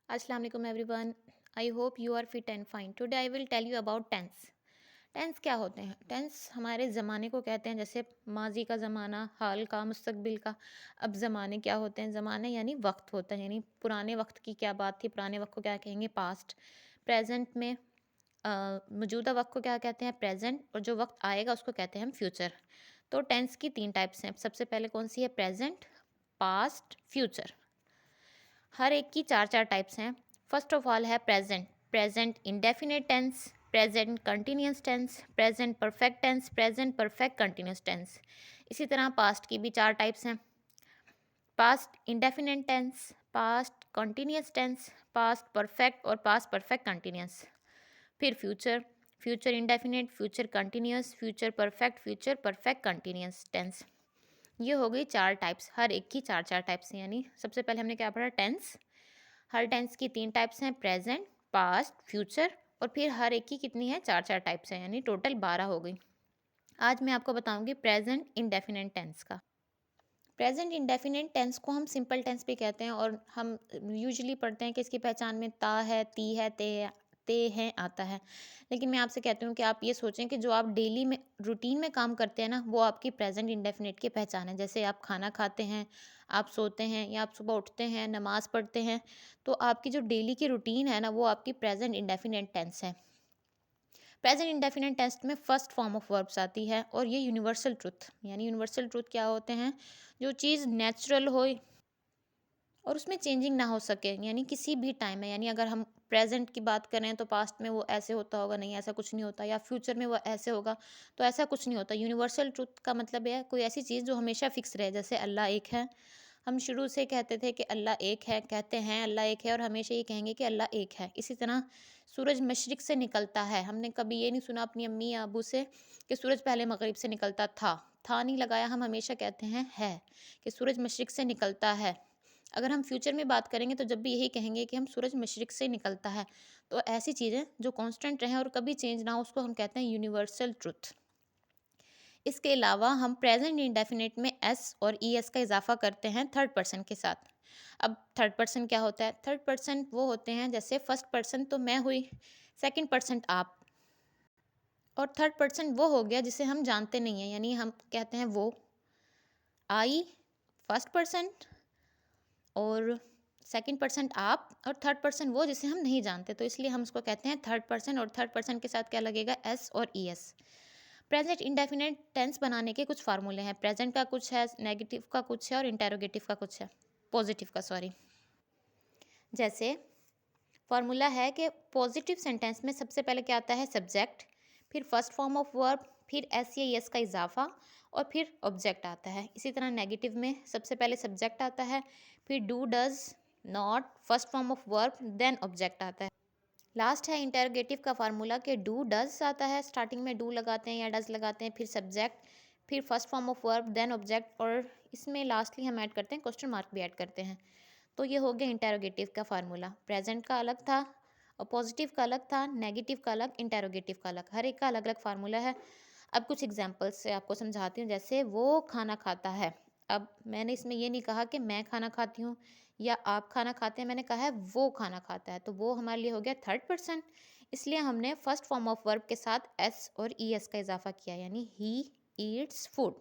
Assalamu alaikum everyone. I hope you are fit and fine. Today I will tell you about tense. Tense क्या होते हैं? Tense हमारे ज़माने को कहते हैं, जैसे माजी का ज़माना, हाल का, मुस्तकबिल का। अब ज़माने क्या होते हैं? ज़माने यानी वक्त होता है, यानी पुराने वक्त की क्या बात थी, पुराने वक्त को क्या कहेंगे? पास्ट। प्रेजेंट में मौजूदा वक्त को क्या कहते हैं? प्रेजेंट। और जो वक्त आएगा उसको कहते हैं हम फ्यूचर। तो टेंस की 3 टाइप्स हैं। सबसे पहले कौन सी है? Present, past, future. हर एक की 4 टाइप्स हैं। फर्स्ट ऑफ ऑल है present. Present indefinite tense, present continuous tense, present perfect tense, present perfect continuous tense. इसी तरह पास्ट की भी 4 टाइप्स हैं। Past indefinite tense, past continuous tense, past perfect और पास्ट परफेक्ट कंटिन्यूस। फिर future, future indefinite, future continuous, future perfect, future perfect continuous tense. ये हो गई 4 टाइप्स। हर एक की 4 टाइप्स हैं। यानी सबसे पहले हमने क्या पढ़ा? टेंस। हर टेंस की 3 टाइप्स हैं, प्रेजेंट, पास्ट, फ्यूचर। और फिर हर एक की कितनी है? 4 टाइप्स हैं, यानी टोटल 12 हो गई। आज मैं आपको बताऊंगी प्रेजेंट इंडेफिनिट टेंस का। प्रेजेंट इंडेफिनिट टेंस को हम सिंपल टेंस भी कहते हैं, और हम यूजुअली पढ़ते हैं कि इसकी पहचान में ता है, ती है, ते हैं आता है। लेकिन मैं आपसे कहती हूँ कि आप ये सोचें कि जो आप डेली में रूटीन में काम करते हैं ना, वो आपकी प्रेजेंट इंडेफिनिट की पहचान है। जैसे आप खाना खाते हैं, आप सोते हैं, या आप सुबह उठते हैं, नमाज़ पढ़ते हैं, तो आपकी जो डेली की रूटीन है ना, वो आपकी प्रेजेंट इंडेफिनिट टेंस है। प्रेजेंट इंडेफिनिट टेंस में फर्स्ट फॉर्म ऑफ वर्ब्स आती है, और ये यूनिवर्सल ट्रुथ, यानी यूनिवर्सल ट्रुथ क्या होते हैं? जो चीज़ नेचुरल हो और उसमें चेंजिंग ना हो सके, यानी किसी भी टाइम में। यानी अगर हम प्रेजेंट की बात करें तो पास्ट में वो ऐसे होता होगा, नहीं ऐसा कुछ नहीं होता, या फ्यूचर में वो ऐसे होगा तो ऐसा कुछ नहीं होता। यूनिवर्सल ट्रुथ का मतलब है कोई ऐसी चीज़ जो हमेशा फिक्स रहे। जैसे अल्लाह एक है, हम शुरू से कहते थे कि अल्लाह एक है, कहते हैं अल्लाह एक है, और हमेशा ये कहेंगे कि अल्लाह एक है। इसी तरह सूरज मशरिक से निकलता है। हमने कभी ये नहीं सुना अपनी अम्मी या अबू से कि सूरज पहले मगरिब से निकलता था नहीं लगाया। हम हमेशा कहते हैं है, कि सूरज मशरिक से निकलता है। अगर हम फ्यूचर में बात करेंगे तो जब भी यही कहेंगे कि हम सूरज मशरिक से निकलता है। तो ऐसी चीज़ें जो कांस्टेंट रहें और कभी चेंज ना हो, उसको हम कहते हैं यूनिवर्सल ट्रुथ। इसके अलावा हम प्रेजेंट इंडेफिनिट में एस और ई एस का इजाफा करते हैं थर्ड पर्सन के साथ। अब थर्ड पर्सन क्या होता है? थर्ड पर्सन वो होते हैं, जैसे फर्स्ट पर्सन तो मैं हुई, सेकंड पर्सन आप, और थर्ड पर्सन वो हो गया जिसे हम जानते नहीं हैं, यानी हम कहते हैं वो। आई फर्स्ट पर्सन, और सेकंड पर्सन आप, और थर्ड पर्सन वो जिसे हम नहीं जानते, तो इसलिए हम उसको कहते हैं थर्ड पर्सन। और थर्ड पर्सन के साथ क्या लगेगा? एस और E S. Present indefinite tense बनाने के कुछ फार्मूले हैं। प्रेजेंट का कुछ है, नेगेटिव का कुछ है, और इंटेरोगेटिव का कुछ है, पॉजिटिव का, सॉरी। जैसे फार्मूला है कि पॉजिटिव सेंटेंस में सबसे पहले क्या आता है? सब्जेक्ट, फिर फर्स्ट फॉर्म ऑफ वर्ब, फिर एस या एस का इजाफा, और फिर ऑब्जेक्ट आता है। इसी तरह नेगेटिव में सबसे पहले सब्जेक्ट आता है, फिर do, does, not, first form of verb, then object आता है। लास्ट है इंटेरोगेटिव का फार्मूला कि डू डज आता है, स्टार्टिंग में डू लगाते हैं या डज लगाते हैं, फिर सब्जेक्ट, फिर first form of verb, then object, और इसमें लास्टली हम ऐड करते हैं क्वेश्चन मार्क भी ऐड करते हैं। तो ये हो गया इंटेरोगेटिव का फार्मूला। प्रेजेंट का अलग था, और पॉजिटिव का अलग था, नेगेटिव का अलग, इंटेरोगेटिव का अलग, हर एक का अलग अलग फार्मूला है। अब कुछ एग्जांपल्स से आपको समझाती हूँ। जैसे वो खाना खाता है। अब मैंने इसमें ये नहीं कहा कि मैं खाना खाती हूँ या आप खाना खाते हैं, मैंने कहा है वो खाना खाता है, तो वो हमारे लिए हो गया थर्ड पर्सन। इसलिए हमने फर्स्ट फॉर्म ऑफ वर्ब के साथ एस और ई एस का इजाफा किया, यानी ही ईट्स फूड।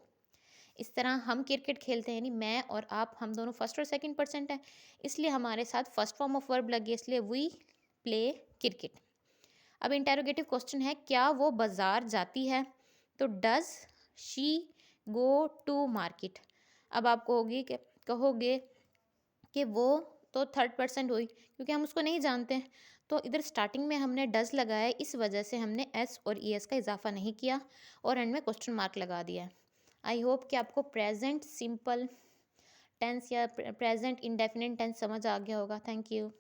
इस तरह हम क्रिकेट खेलते हैं, यानी मैं और आप, हम दोनों फर्स्ट और सेकंड पर्सन हैं, इसलिए हमारे साथ फर्स्ट फॉर्म ऑफ वर्ब लगी, इसलिए वी प्ले क्रिकेट। अब इंटेरोगेटिव क्वेश्चन है, क्या वो बाजार जाती है? तो does she go to market? अब आप कहोगे कि वो तो थर्ड पर्सन हुई, क्योंकि हम उसको नहीं जानते हैं। तो इधर स्टार्टिंग में हमने डज लगाया, इस वजह से हमने एस और ई एस का इजाफा नहीं किया, और एंड में क्वेश्चन मार्क लगा दिया है। आई होप कि आपको प्रेजेंट सिंपल टेंस या प्रेजेंट इंडेफिनिट टेंस समझ आ गया होगा। Thank you.